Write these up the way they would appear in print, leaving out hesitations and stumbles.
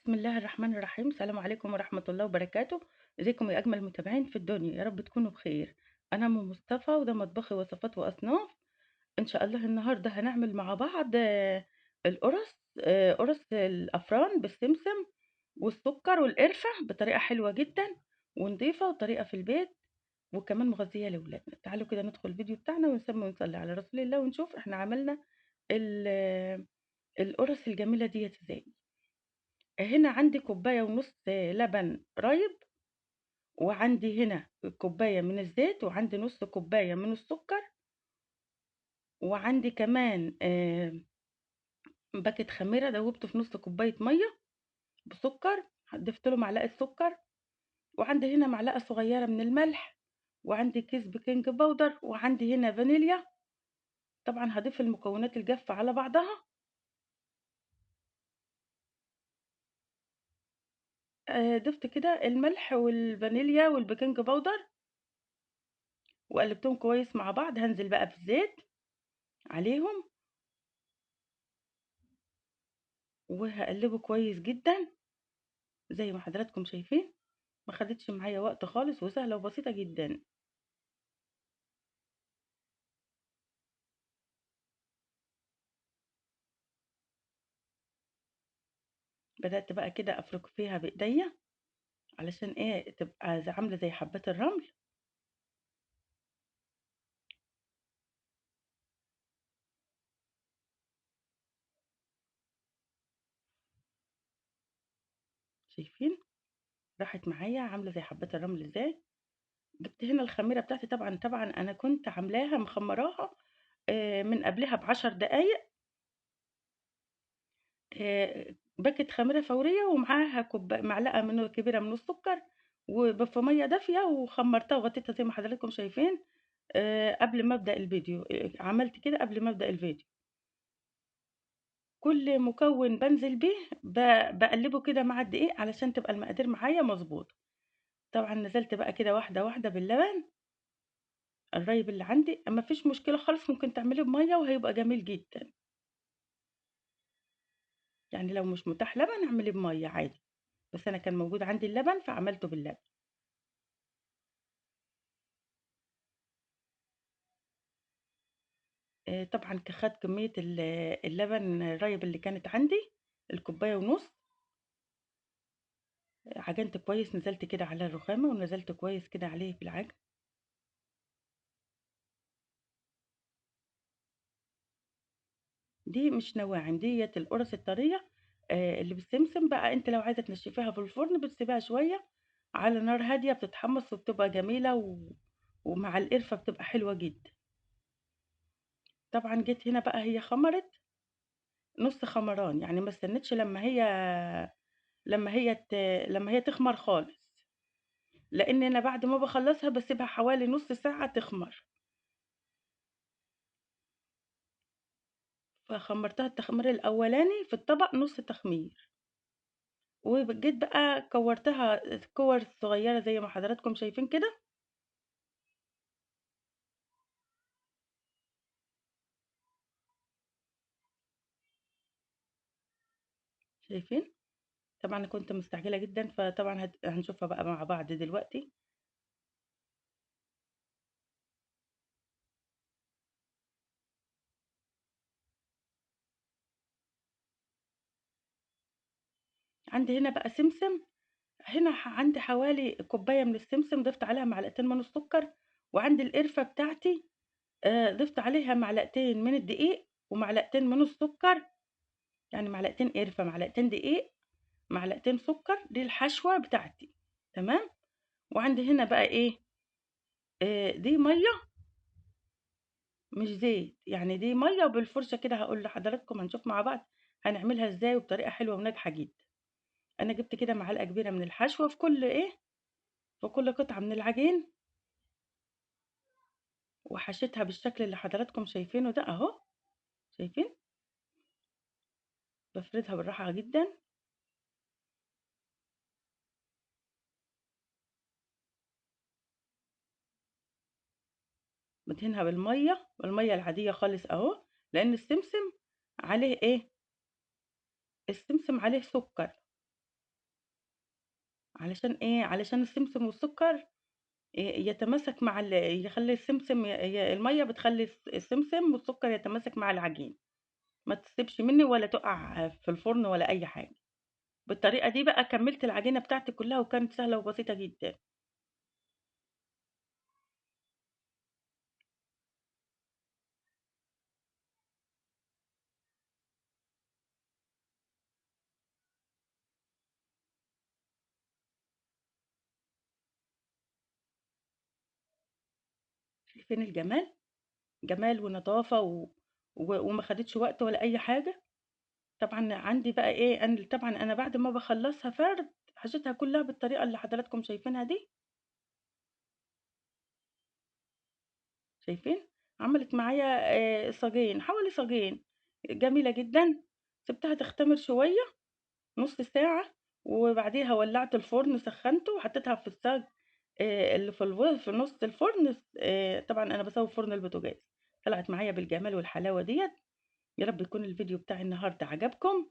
بسم الله الرحمن الرحيم. السلام عليكم ورحمة الله وبركاته. ازيكم يا أجمل متابعين في الدنيا، يا رب تكونوا بخير. أنا أم مصطفى وده مطبخي وصفات وأصناف. إن شاء الله النهاردة هنعمل مع بعض القرص، قرص الأفران بالسمسم والسكر والقرفة بطريقة حلوة جدا ونضيفة وطريقة في البيت وكمان مغذية لأولادنا. تعالوا كده ندخل الفيديو بتاعنا ونسمي ونصلي على رسول الله ونشوف احنا عملنا ال- القرص الجميلة ديت ازاي. هنا عندي كوباية ونص لبن رايب، وعندي هنا كوباية من الزيت، وعندي نص كوباية من السكر، وعندي كمان باكت خميرة دوبته في نص كوباية مية بسكر، ضفت له معلقة سكر، وعندي هنا معلقة صغيرة من الملح، وعندي كيس بيكنج باودر، وعندي هنا فانيليا. طبعا هضيف المكونات الجافة على بعضها. ضفت كده الملح والفانيليا والبيكنج باودر وقلبتهم كويس مع بعض. هنزل بقى في الزيت عليهم وهقلبه كويس جدا زي ما حضراتكم شايفين. ما خدتش معايا وقت خالص وسهله وبسيطه جدا. بدات بقى كده افرك فيها بايديا علشان ايه تبقى عامله زي حبات الرمل. شايفين راحت معايا عامله زي حبات الرمل ازاي. جبت هنا الخميره بتاعتي، طبعا انا كنت عاملاها مخمراها من قبلها ب10 دقايق. باكت خميره فوريه ومعاها معلقه من كبيره من السكر وفي ميه دافيه، وخمرتها وغطيتها زي ما حضراتكم شايفين. قبل ما أبدأ الفيديو، عملت كده قبل ما أبدأ الفيديو. كل مكون بانزل بيه باقلّبه كده مع الدقيق علشان تبقى المقادير معايا مضبوطة. طبعًا نزلت بقى كده واحدة، واحدة باللبن الرايب اللي عندي، ما فيش مشكلة خالص ممكن تعمليه بمَيّة وهيبقى جميل جدًا. يعني لو مش متاح لبن اعمليه بمَيّة عادي، بس أنا كان موجود عندي اللبن فعملته باللبن. طبعًا خَد كمية اللبن الرايب اللي كانت عندي، الكوباية ونُص. عجنت كويس، نزلت كده على الرخامة ونزلت كويس كده عليه بالعجن. دي مش نواعم، ديّة القرص الطرية اللي بالسمسم. بقى أنتِ لو عايزة تنشّفيها في الفرن بتسيبيها شوية على نار هادية بتتحمّص وبتبقى جميلة ومع القرفة بتبقى حلوة جدًا. طبعًا جيت هنا بقى هي خمرت نُص خمران، يعني ما استنيتش لمّا هي ت لمّا هي تخمر خالص، لإن أنا بعد ما باخلّصها باسيبها حوالي نُص ساعة تخمر. فخمّرتها التخمير الأولاني في الطبق نُص تخمير. جيت بقى كوّرتها كِوَر صغيّرة زي ما حضراتكم شايفين كده. شايفين؟ طبعًا أنا كنت مستعجلة جدًا، فطبعًا هنشوفها بقى مع بعض دلوقتي. عندي هنا بقى سمسم، هنا عندي حوالي كوباية من السمسم ضِفت عليها معلقتين من السكر، وعندي القرفة بتاعتي ضِفت عليها معلقتين من الدقيق ومعلقتين من السكر، يعني معلقتين قرفة، معلقتين دقيق، معلقتين سكر، دي الحشوة بتاعتي. تمام؟ وعندي هنا بقى إيه، دي مَيّة مش زيت، يعني دي مَيّة وبالفرشة كده هاقول لحضراتكم هنشوف مع بعض هنعملها إزاي وبطريقة حلوة وناجحة جدًا. أنا جِبت كده معلقة كبيرة من الحشوة في كل إيه، في كل قطعة من العجين، وحشيتها بالشكل اللي حضراتكم شايفينه ده أهو. شايفين؟ بافردها بالراحة جدًا، بادهنها بالمَيّة العادية خالص أهو، لإن السمسم عليه إيه، السمسم عليه سُكّر. علشان إيه، علشان السمسم والسكر يتماسك مع يخلّي السمسم المَيّة بتخلّي السمسم والسكر يتماسك مع العجين، ما تسيبش منّي ولا تُقع في الفرن ولا أي حاجة. بالطريقة دي بقى كمّلت العجينة بتاعتي كلّها وكانت سهلة وبسيطة جدًا. شايفين الجمال؟ جمال ونضافة وما خدتش وقت ولا أي حاجة. طبعًا عندي بقى إيه، طبعًا أنا بعد ما باخلّصها فرد، حشيتها كلّها بالطريقة اللي حضراتكم شايفينها دي، شايفين؟ عملت معايا صاجين، حوالي صاجين، جميلة جدًا. سِبتها تختمر شوية، نُص ساعة، وبعديها ولّعت الفرن سخّنته وحطيتها في الصاج اللي في نُص الفرن طبعًا أنا باسوي في فرن البوتاجاز. طلعت معايا بالجمال والحلاوة ديّة. يا رب يكون الفيديو بتاعي النهارده عجبكم.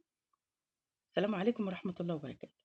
السلام عليكم ورحمة الله وبركاته.